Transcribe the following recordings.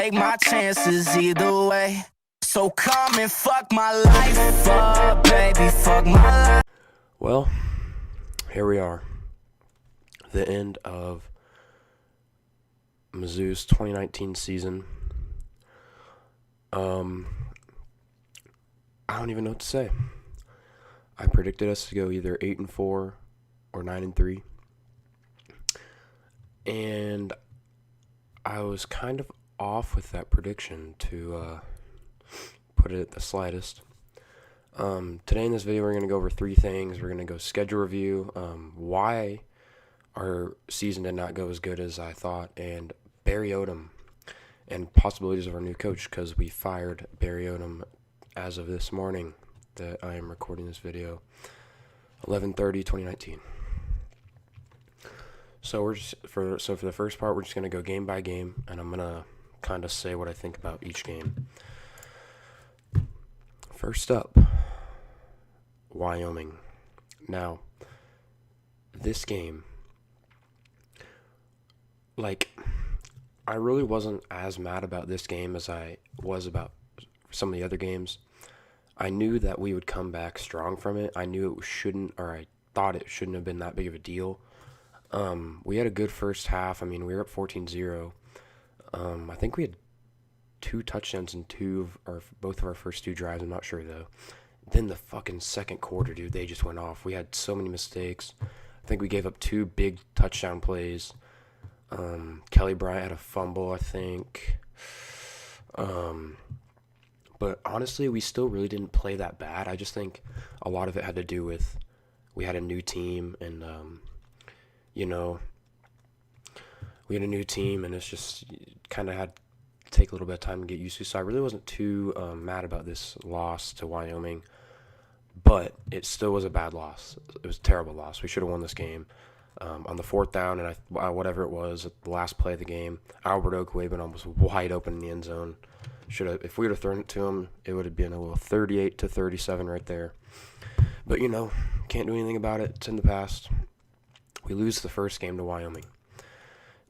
take my chances either way. So come and fuck my life up, baby, fuck my life. Well, here we are. The end of Mizzou's 2019 season. I don't even know what to say. I predicted us to go either 8-4 or 9-3. And I was kind of off with that prediction, to put it at the slightest. Today in this video, we're going to go over three things. We're going to go schedule review, why our season did not go as good as I thought, and Barry Odom and possibilities of our new coach, because we fired Barry Odom as of this morning that I am recording this video, 11/30/2019. So for the first part, we're just gonna go game by game, and I'm gonna kind of say what I think about each game. First up, Wyoming. Now, this game, I really wasn't as mad about this game as I was about some of the other games. I knew that we would come back strong from it. I knew I thought it shouldn't have been that big of a deal. We had a good first half. I mean, we were up 14-0. I think we had 2 touchdowns in both of our first 2 drives. I'm not sure, though. Then the fucking second quarter, dude, they just went off. We had so many mistakes. I think we gave up 2 big touchdown plays. Kelly Bryant had a fumble, I think. But honestly, we still really didn't play that bad. I just think a lot of it had to do with we had a new team, and we had a new team, and it's just kind of had to take a little bit of time to get used to. So I really wasn't too mad about this loss to Wyoming, but it still was a bad loss. It was a terrible loss. We should have won this game. On the 4th down, and whatever it was, at the last play of the game, Albert Okwuegbunam was wide open in the end zone. If we would have thrown it to him, it would have been a little 38-37 right there. But can't do anything about it. It's in the past. We lose the first game to Wyoming.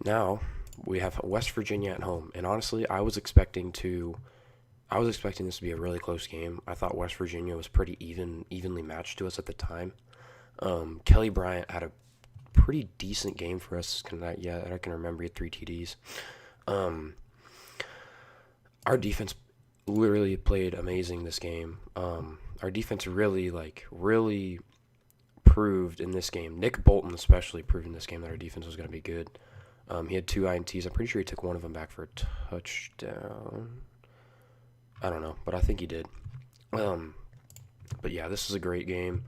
Now we have West Virginia at home, and honestly, I was expecting this to be a really close game. I thought West Virginia was pretty evenly matched to us at the time. Kelly Bryant had a pretty decent game for us. I can remember, he had 3 TDs. Our defense literally played amazing this game. Our defense really proved in this game. Nick Bolton especially proved in this game that our defense was going to be good. He had 2 INTs. I'm pretty sure he took one of them back for a touchdown. I don't know, but I think he did. But yeah, this is a great game.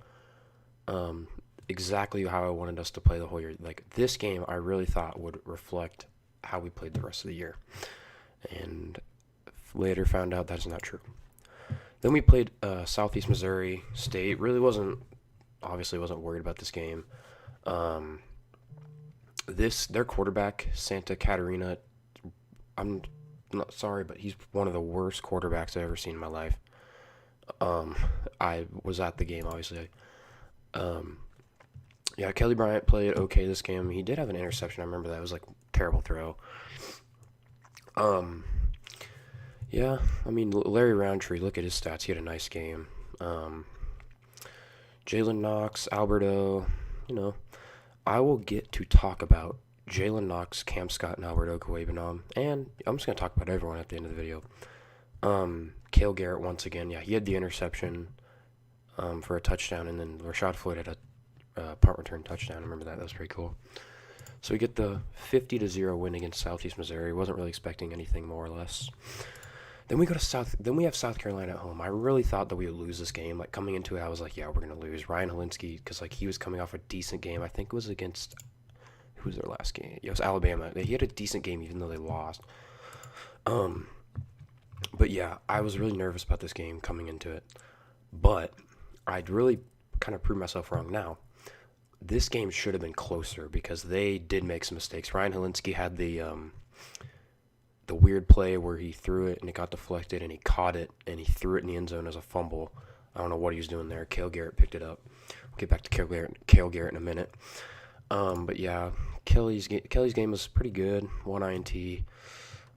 Exactly how I wanted us to play the whole year. This game, I really thought would reflect how we played the rest of the year. And later found out that's not true. Then we played Southeast Missouri State. Obviously wasn't worried about this game. Their quarterback, Santa Catarina, I'm not sorry, but he's one of the worst quarterbacks I've ever seen in my life. I was at the game, obviously. Yeah, Kelly Bryant played okay this game. He did have an interception. I remember that. It was a terrible throw. Yeah, I mean, Larry Roundtree, look at his stats. He had a nice game. Jalen Knox, Alberto, I will get to talk about Jalen Knox, Cam Scott, and Albert Okwuegbunam, and I'm just going to talk about everyone at the end of the video. Cale Garrett, once again, yeah, he had the interception for a touchdown, and then Rashad Floyd had a punt return touchdown. I remember that. That was pretty cool. So we get the 50-0 win against Southeast Missouri. Wasn't really expecting anything more or less. Then we have South Carolina at home. I really thought that we would lose this game. Coming into it, I was like, yeah, we're going to lose. Ryan Helinski, because he was coming off a decent game. I think it was against, who was their last game? It was Alabama. He had a decent game even though they lost. But yeah, I was really nervous about this game coming into it. But I'd really kind of proved myself wrong now. This game should have been closer because they did make some mistakes. Ryan Helinski had the weird play where he threw it and it got deflected and he caught it and he threw it in the end zone as a fumble. I don't know what he was doing there. Cale Garrett picked it up. We'll get back to Cale Garrett in a minute. But yeah, Kelly's game was pretty good. 1 INT.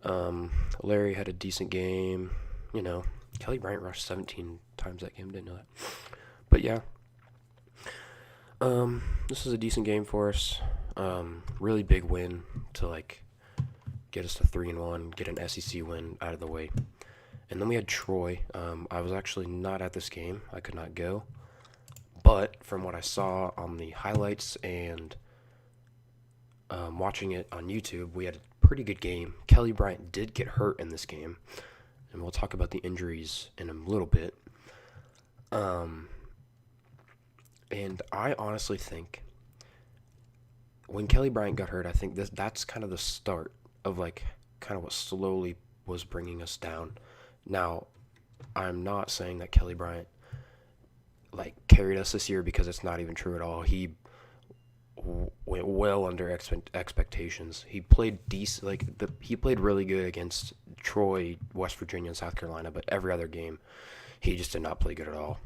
Larry had a decent game. You know, Kelly Bryant rushed 17 times that game. Didn't know that. But yeah, this is a decent game for us. Really big win to like get us to 3-1, get an SEC win out of the way. And then we had Troy. I was actually not at this game. I could not go. But from what I saw on the highlights and watching it on YouTube, we had a pretty good game. Kelly Bryant did get hurt in this game. And we'll talk about the injuries in a little bit. And I honestly think when Kelly Bryant got hurt, I think that's kind of the start of like kind of what slowly was bringing us down. Now, I'm not saying that Kelly Bryant like carried us this year, because it's not even true at all. He went well under expectations. He played decent, he played really good against Troy, West Virginia, and South Carolina, but every other game he just did not play good at all.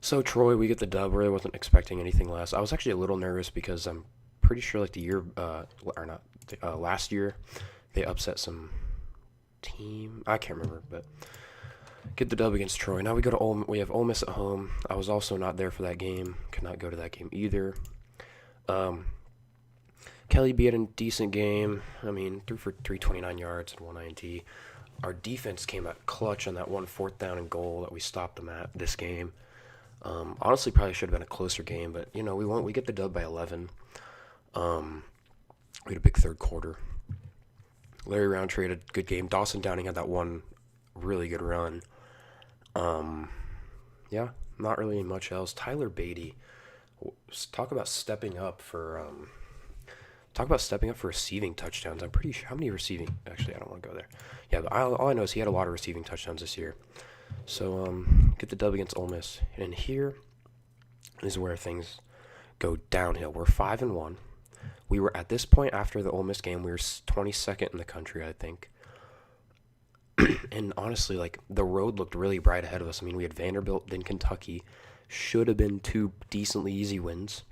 So Troy, we get the dub. Really wasn't expecting anything less. I was actually a little nervous because I'm pretty sure like last year they upset some team. I can't remember, but get the dub against Troy. Now we have Ole Miss at home. I was also not there for that game. Could not go to that game either. Kelly B had a decent game. I mean, threw for 329 yards and 1 INT. Our defense came out clutch on that 1 4th down and goal that we stopped them at this game. Honestly, probably should have been a closer game, but you know, we get the dub by 11. We had a big third quarter. Larry Roundtree had a good game. Dawson Downing had that one really good run. Yeah, not really much else. Tyler Beatty, talk about stepping up for receiving touchdowns. I'm pretty sure. How many receiving? Actually, I don't want to go there. Yeah, but all I know is he had a lot of receiving touchdowns this year. So, get the dub against Ole Miss. And here is where things go downhill. We're 5-1. We were, at this point after the Ole Miss game, we were 22nd in the country, I think. And honestly, like, the road looked really bright ahead of us. I mean, we had Vanderbilt, then Kentucky. Should have been 2 decently easy wins.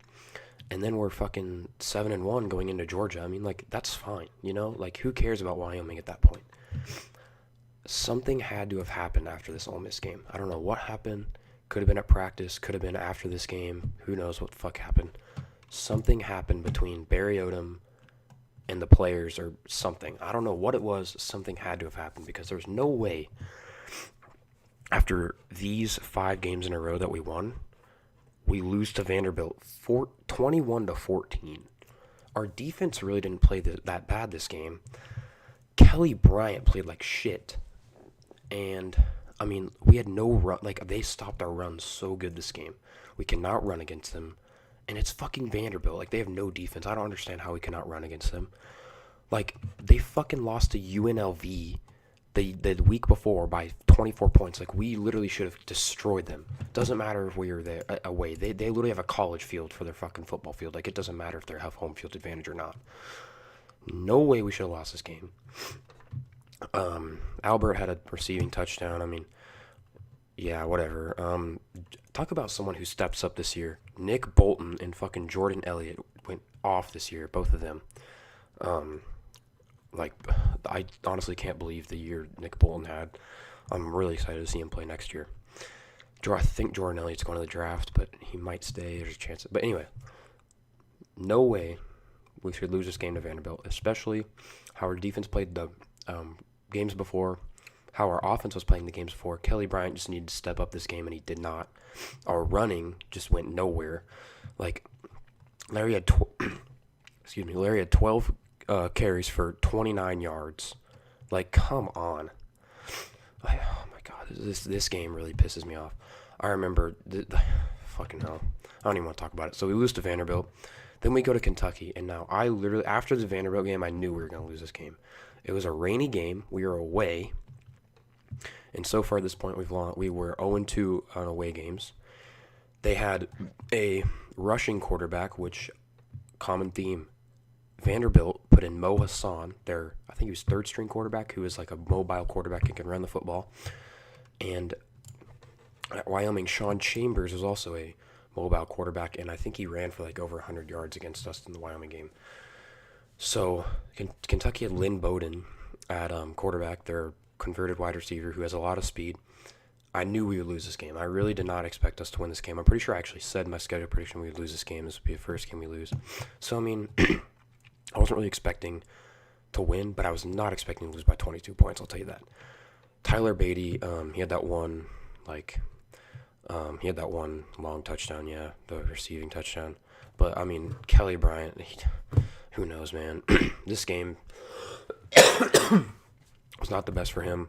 And then we're fucking 7-1 going into Georgia. I mean, like, that's fine, you know? Like, who cares about Wyoming at that point? Something had to have happened after this Ole Miss game. I don't know what happened. Could have been at practice. Could have been after this game. Who knows what the fuck happened. Something happened between Barry Odom and the players or something. I don't know what it was. Something had to have happened, because there was no way after these 5 games in a row that we won, we lose to Vanderbilt 21-14. Our defense really didn't play that bad this game. Kelly Bryant played like shit. And, I mean, we had no run. Like, they stopped our run so good this game. We cannot run against them. And it's fucking Vanderbilt. Like, they have no defense. I don't understand how we cannot run against them. Like, they fucking lost to UNLV the week before by 24 points. Like, we literally should have destroyed them. Doesn't matter if we were there away. They literally have a college field for their fucking football field. Like, it doesn't matter if they have home field advantage or not. No way we should have lost this game. Albert had a receiving touchdown. I mean, yeah, whatever. Talk about someone who steps up this year. Nick Bolton and fucking Jordan Elliott went off this year, both of them. I honestly can't believe the year Nick Bolton had. I'm really excited to see him play next year. I think Jordan Elliott's going to the draft, but he might stay. There's a chance. But anyway, no way we should lose this game to Vanderbilt, especially how our defense played the games before, how our offense was playing the games before. Kelly Bryant just needed to step up this game, and he did not. Our running just went nowhere. Like, Larry had 12 carries for 29 yards. Like, come on. Like, oh my god, this game really pisses me off. I remember fucking hell. I don't even want to talk about it. So we lose to Vanderbilt. Then we go to Kentucky, and now I literally, after the Vanderbilt game, I knew we were going to lose this game. It was a rainy game. We were away. And so far at this point, we were 0-2 on away games. They had a rushing quarterback, which, common theme, Vanderbilt put in Mo Hassan, I think he was third-string quarterback, who was like a mobile quarterback and can run the football. And at Wyoming, Sean Chambers was also a mobile quarterback, and I think he ran for like over 100 yards against us in the Wyoming game. So Kentucky had Lynn Bowden at quarterback, their converted wide receiver who has a lot of speed. I knew we would lose this game. I really did not expect us to win this game. I'm pretty sure I actually said in my schedule prediction we would lose this game. This would be the first game we lose. So, I mean, I wasn't really expecting to win, but I was not expecting to lose by 22 points, I'll tell you that. Tyler Beatty, he had that one, long touchdown, the receiving touchdown. But, I mean, Kelly Bryant, who knows, man. This game was not the best for him.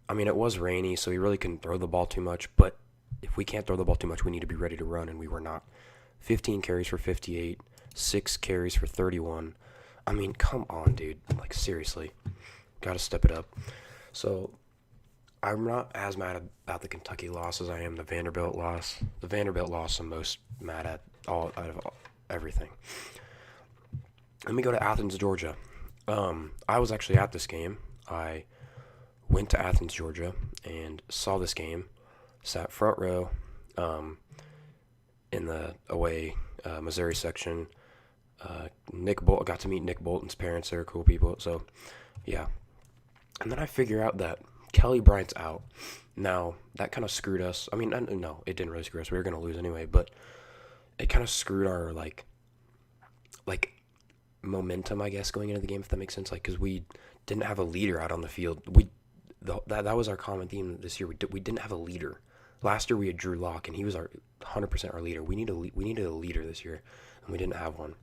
I mean, it was rainy, so he really couldn't throw the ball too much, but if we can't throw the ball too much, we need to be ready to run, and we were not. 15 carries for 58, 6 carries for 31. I mean, come on, dude. Like, seriously. Got to step it up. So, I'm not as mad about the Kentucky loss as I am the Vanderbilt loss. The Vanderbilt loss I'm most mad at out of everything. Let me go to Athens, Georgia. I was actually at this game. I went to Athens, Georgia, and saw this game. Sat front row in the away Missouri section. Got to meet Nick Bolton's parents. They're cool people. So, yeah. And then I figure out that Kelly Bryant's out. Now, that kind of screwed us. I mean, no, it didn't really screw us. We were going to lose anyway, but it kind of screwed our, like momentum, I guess, going into the game, if that makes sense. Like, because we didn't have a leader out on the field. That was our common theme this year. We didn't have a leader. Last year we had Drew Lock, and he was our 100% our leader. We needed a leader this year, and we didn't have one.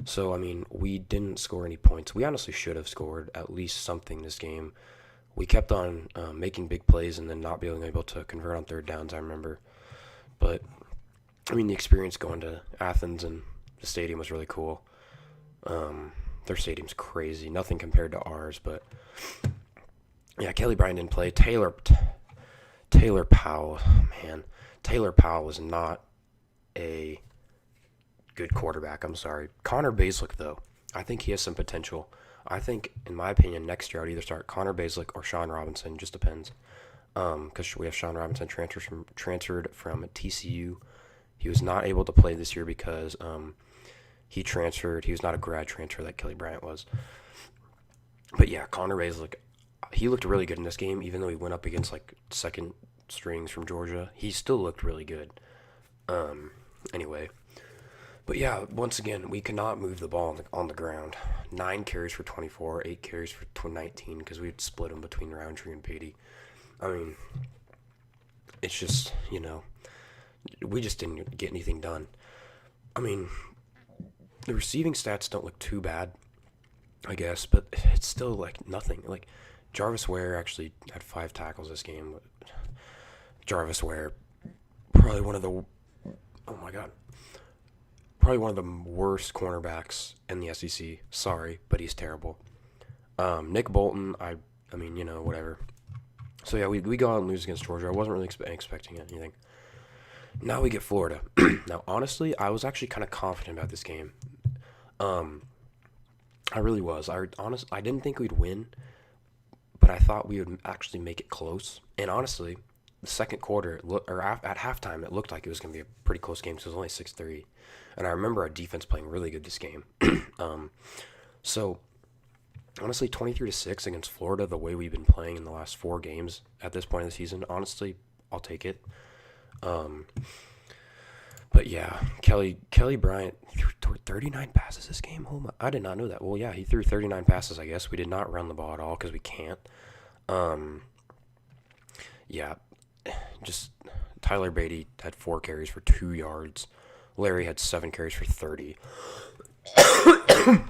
So, I mean, we didn't score any points. We honestly should have scored at least something this game. We kept on making big plays and then not being able to convert on third downs, I remember. But, I mean, the experience going to Athens and the stadium was really cool. Their stadium's crazy. Nothing compared to ours, but yeah, Kelly Bryant didn't play. Taylor Powell, man. Taylor Powell was not a good quarterback. I'm sorry. Connor Baselick, though, I think he has some potential. I think, in my opinion, next year I'd either start Connor Baselick or Sean Robinson. Just depends. Because we have Sean Robinson transferred from TCU. He was not able to play this year because he transferred. He was not a grad transfer like Kelly Bryant was. But yeah, Connor Baselick, he looked really good in this game, even though he went up against like second strings from Georgia. He still looked really good. Anyway. But yeah, once again, we cannot move the ball on the ground. 9 carries for 24, 8 carries for 19, because we had split them between Roundtree and Beatty. I mean, it's just, we just didn't get anything done. I mean, the receiving stats don't look too bad, I guess, but it's still like nothing. Like, Jarvis Ware actually had 5 tackles this game. Jarvis Ware, probably one of the worst cornerbacks in the SEC. Sorry, but he's terrible. Nick Bolton, I mean, whatever. So yeah, we go out and lose against Georgia. I wasn't really expecting anything. Now we get Florida. Now, honestly, I was actually kind of confident about this game. I really was. I didn't think we'd win, but I thought we would actually make it close. And honestly, the second quarter, at halftime, it looked like it was going to be a pretty close game, so it was only 6-3. And I remember our defense playing really good this game. So, honestly, 23-6 against Florida, the way we've been playing in the last 4 games at this point of the season, honestly, I'll take it. But yeah, Kelly Bryant threw 39 passes this game. Oh my, I did not know that. Well, yeah, he threw 39 passes, I guess. We did not run the ball at all because we can't. Yeah, just Tyler Beatty had 4 carries for 2 yards. Larry had 7 carries for 30. I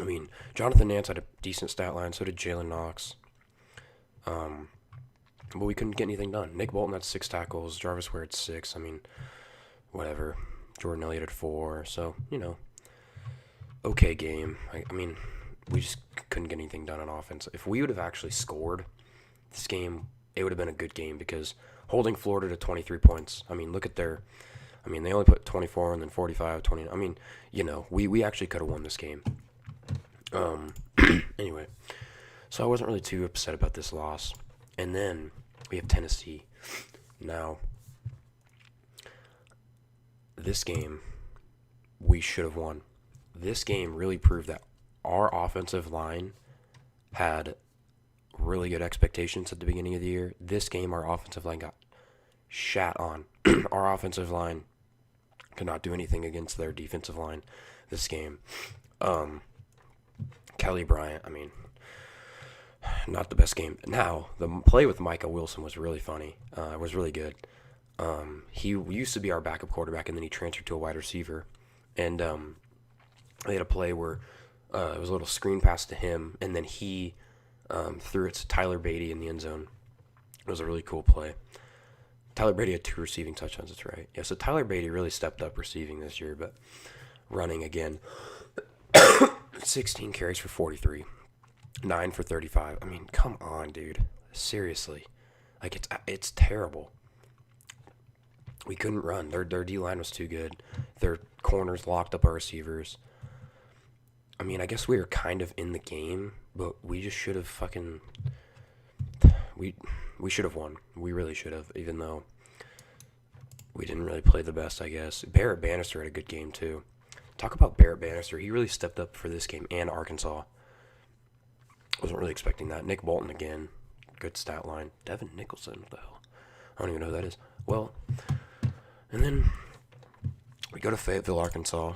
mean, Jonathan Nance had a decent stat line. So did Jalen Knox. But we couldn't get anything done. Nick Bolton had 6 tackles. Jarvis Ware had 6. I mean, whatever. Jordan Elliott had 4. So, okay game. I mean, we just couldn't get anything done on offense. If we would have actually scored this game, it would have been a good game because holding Florida to 23 points, I mean, look at their... I mean, they only put 24 and then 45, 20. I mean, we actually could have won this game. Anyway, so I wasn't really too upset about this loss. And then we have Tennessee. Now, this game, we should have won. this game really proved that our offensive line had really good expectations at the beginning of the year. This game, our offensive line got shat on. Our offensive line could not do anything against their defensive line this game. Kelly Bryant, I mean, not the best game. Now, the play with Micah Wilson was really funny. It was really good. He used to be our backup quarterback, and then he transferred to a wide receiver. And they had a play where it was a little screen pass to him, and then he threw it to Tyler Beatty in the end zone. It was a really cool play. Tyler Beatty had 2 receiving touchdowns, that's right. Yeah, so Tyler Beatty really stepped up receiving this year, but running again. 16 carries for 43. 9 for 35. I mean, come on, dude. Seriously. Like, it's terrible. We couldn't run. Their D-line was too good. Their corners locked up our receivers. I mean, I guess we were kind of in the game, but we just should have fucking... We should have won. We really should have, even though we didn't really play the best, I guess. Barrett Bannister had a good game, too. Talk about Barrett Bannister. He really stepped up for this game and Arkansas. Wasn't really expecting that. Nick Bolton again. Good stat line. Devin Nicholson. What the hell? I don't even know who that is. Well, and then we go to Fayetteville, Arkansas.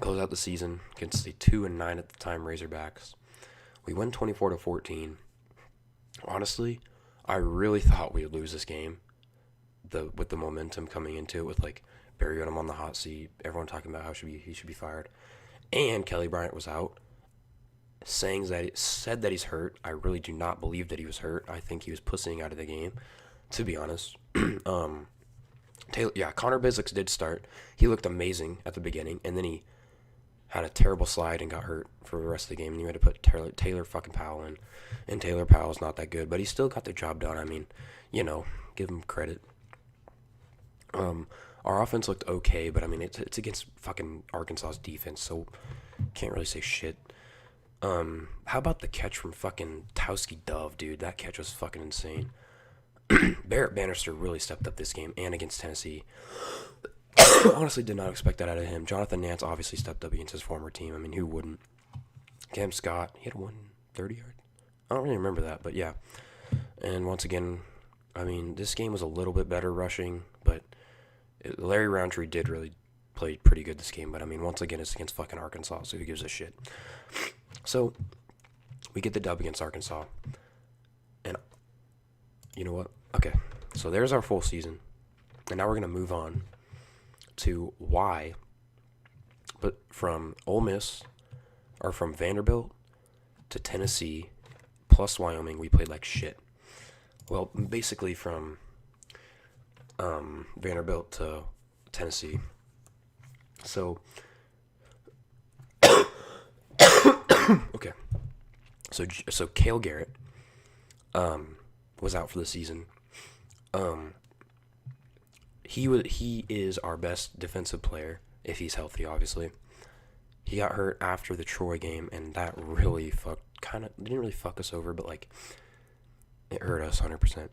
Close out the season against the 2-9 at the time Razorbacks. We win 24-14. Honestly, I really thought we would lose this game. With the momentum coming into it, with like Barry Odom on the hot seat, everyone talking about how he should be fired, and Kelly Bryant was out. Said that he's hurt. I really do not believe that he was hurt. I think he was pussying out of the game, to be honest. Connor Bislix did start. He looked amazing at the beginning, and then he had a terrible slide and got hurt for the rest of the game, and you had to put Taylor fucking Powell in, and Taylor Powell's not that good, but he still got the job done. I mean, give him credit. Our offense looked okay, but I mean, it's against fucking Arkansas's defense, so can't really say shit. How about the catch from fucking Towski Dove, dude? That catch was fucking insane. Barrett Bannister really stepped up this game and against Tennessee. Honestly, did not expect that out of him. Jonathan Nance obviously stepped up against his former team. I mean, who wouldn't? Cam Scott, he had 130 yards. I don't really remember that, but yeah. And once again, I mean, this game was a little bit better rushing, but Larry Roundtree did really play pretty good this game. But I mean, once again, it's against fucking Arkansas, so who gives a shit? So we get the dub against Arkansas. And you know what? Okay, so there's our full season. And now we're going to move on to why, but from Ole Miss, or from Vanderbilt to Tennessee, plus Wyoming, we played like shit. Well, basically from Vanderbilt to Tennessee. So, okay. So Cale Garrett was out for the season. He is our best defensive player if he's healthy, obviously. He got hurt after the Troy game, and that really didn't really fuck us over, but like it hurt us 100%.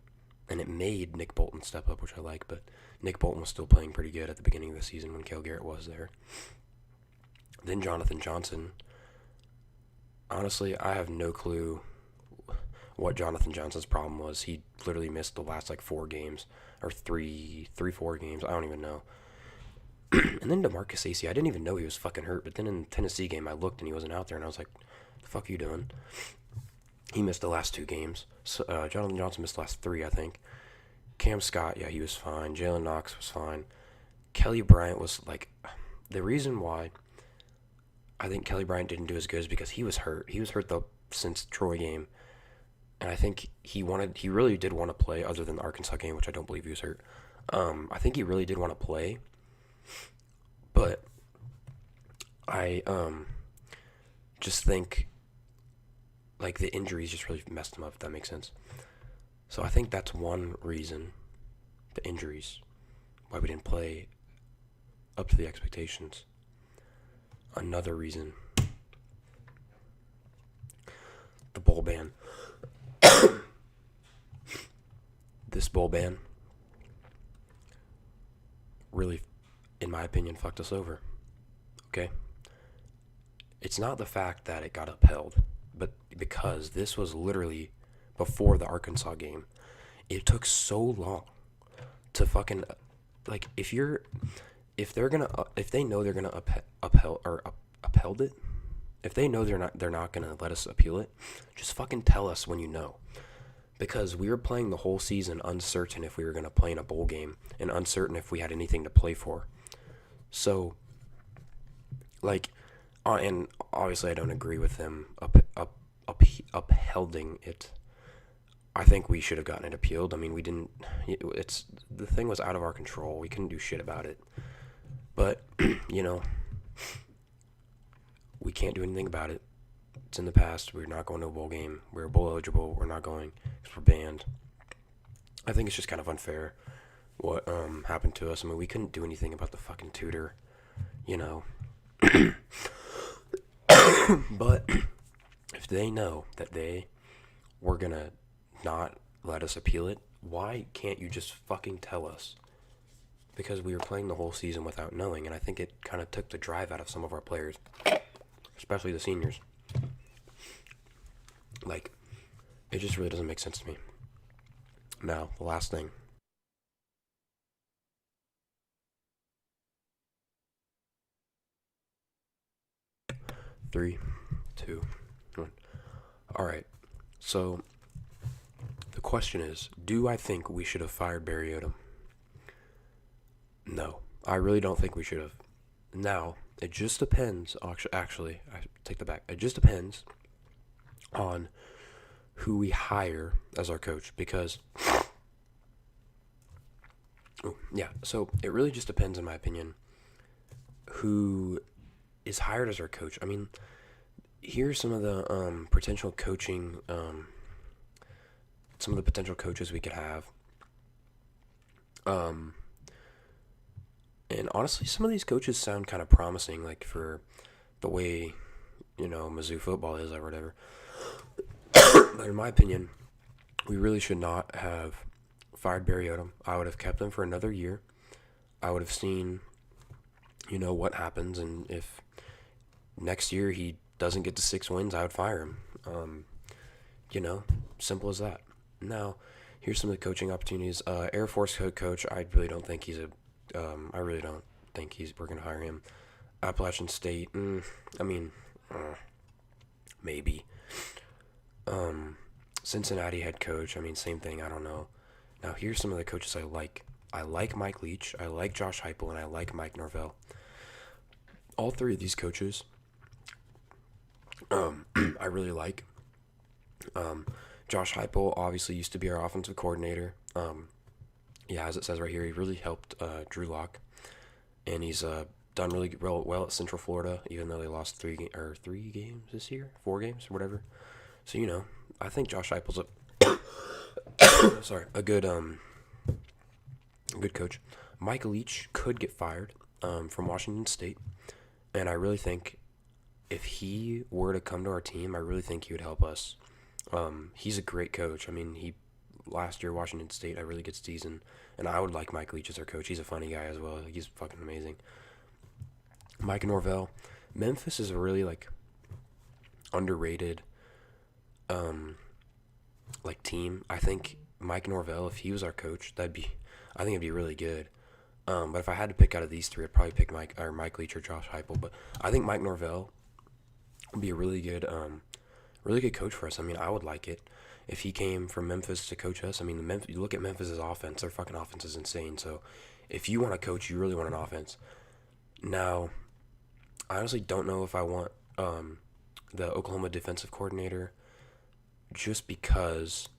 And it made Nick Bolton step up, which I like, but Nick Bolton was still playing pretty good at the beginning of the season when Cale Garrett was there. Then Jonathan Johnson. Honestly, I have no clue what Jonathan Johnson's problem was. He literally missed the last like 4 games, or 4 games. I don't even know. And then DeMarcus Acey, I didn't even know he was fucking hurt. But then in the Tennessee game, I looked and he wasn't out there, and I was like, "The fuck are you doing?" He missed the last 2 games. So, Jonathan Johnson missed the last 3, I think. Cam Scott, yeah, he was fine. Jalen Knox was fine. Kelly Bryant was like, the reason why I think Kelly Bryant didn't do as good is because he was hurt. He was hurt since Troy game. And I think he really did want to play, other than the Arkansas game, which I don't believe he was hurt. I think he really did want to play, but I just think like the injuries just really messed him up, if that makes sense. So I think that's one reason, the injuries, why we didn't play up to the expectations. Another reason, the bowl ban. This bowl ban really, in my opinion, fucked us over. Okay? It's not the fact that it got upheld, but because this was literally before the Arkansas game. It took so long to fucking, like, if they know they're gonna upheld it, if they know they're not gonna let us appeal it, just fucking tell us when you know. Because we were playing the whole season uncertain if we were gonna play in a bowl game and uncertain if we had anything to play for. So, like, and obviously I don't agree with them upholding it. I think we should have gotten it appealed. I mean, we didn't. It's the thing was out of our control. We couldn't do shit about it. But you know, we can't do anything about it. It's in the past. We're not going to a bowl game. We're bowl eligible. We're not going because we're banned. I think it's just kind of unfair what happened to us. I mean, we couldn't do anything about the fucking tutor, you know. But if they know that they were gonna not let us appeal it, why can't you just fucking tell us? Because we were playing the whole season without knowing, and I think it kind of took the drive out of some of our players, especially the seniors. Like, it just really doesn't make sense to me. Now, the last thing. Three, two, one. Alright, so the question is, do I think we should have fired Barry Odom? No, I really don't think we should have. Now, it just depends, actually, I take that back. It just depends on who we hire as our coach, because, so it really just depends, in my opinion, who is hired as our coach. I mean, here's some of the potential coaching, some of the potential coaches we could have. And honestly, some of these coaches sound kind of promising, like for the way, Mizzou football is or whatever. But in my opinion, we really should not have fired Barry Odom. I would have kept him for another year. I would have seen, what happens, and if next year he doesn't get to 6 wins, I would fire him. Simple as that. Now, here's some of the coaching opportunities. Air Force coach, I really don't think we're going to hire him. Appalachian State, maybe. Cincinnati head coach, same thing, I don't know. Now, here's some of the coaches I like. I like Mike Leach, I like Josh Heupel, and I like Mike Norvell. All three of these coaches, I really like. Josh Heupel obviously used to be our offensive coordinator. As it says right here, he really helped Drew Lock, and he's done really well at Central Florida, even though they lost 3 games this year, 4 games, or whatever. So I think Josh Heupel's a good coach. Mike Leach could get fired from Washington State, and I really think if he were to come to our team, I really think he would help us. He's a great coach. Last year, Washington State, a really good season, and I would like Mike Leach as our coach. He's a funny guy as well. He's fucking amazing. Mike Norvell. Memphis is a really, underrated, team. I think Mike Norvell, if he was our coach, I think it'd be really good. But if I had to pick out of these three, I'd probably pick Mike Leach or Josh Heupel. But I think Mike Norvell would be a really good coach for us. I would like it if he came from Memphis to coach us. You look at Memphis' offense; their fucking offense is insane. So, if you want a coach, you really want an offense. Now, I honestly don't know if I want the Oklahoma defensive coordinator, just because,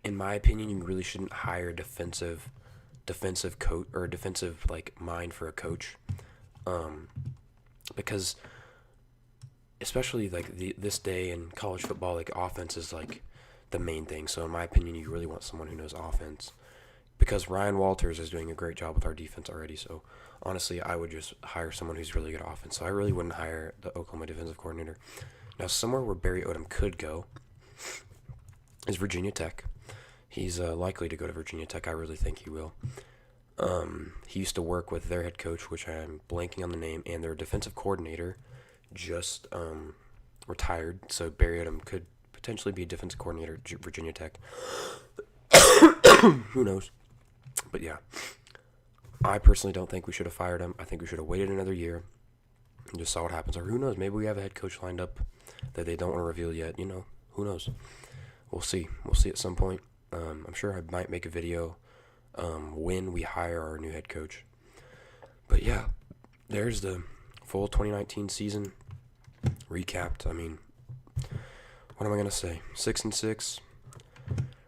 in my opinion, you really shouldn't hire a defensive coach or a defensive mind for a coach, because especially this day in college football, offense is the main thing. So in my opinion, you really want someone who knows offense, because Ryan Walters is doing a great job with our defense already. So honestly, I would just hire someone who's really good at offense. So I really wouldn't hire the Oklahoma defensive coordinator. Now, somewhere where Barry Odom could go is Virginia Tech. He's likely to go to Virginia Tech. I really think he will. He used to work with their head coach, which I'm blanking on the name, and their defensive coordinator just retired. So Barry Odom could potentially be a defensive coordinator at Virginia Tech. Who knows? But yeah, I personally don't think we should have fired him. I think we should have waited another year and just saw what happens. Or who knows? Maybe we have a head coach lined up that they don't want to reveal yet. Who knows? We'll see. We'll see at some point. I'm sure I might make a video when we hire our new head coach. But yeah, there's the full 2019 season recapped. I mean, what am I gonna say? 6-6.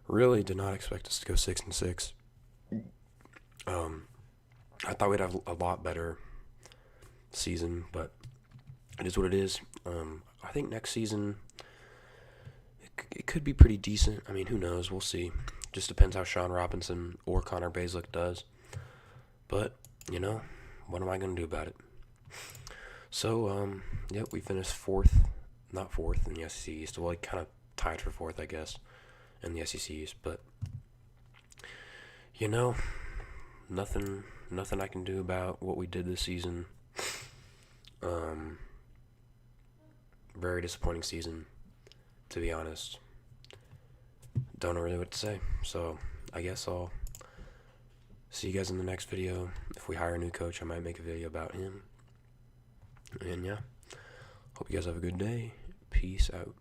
Really did not expect us to go 6-6. I thought we'd have a lot better season, but it is what it is. I think next season it could be pretty decent. I mean, who knows? We'll see. Just depends how Sean Robinson or Connor Baszlik does. But, what am I going to do about it? So, we finished not fourth in the SEC East. Well, kind of tied for fourth, I guess, in the SEC East. But, nothing I can do about what we did this season. Very disappointing season, to be honest. Don't know really what to say. So I guess I'll see you guys in the next video. If we hire a new coach, I might make a video about him. And yeah, hope you guys have a good day. Peace out.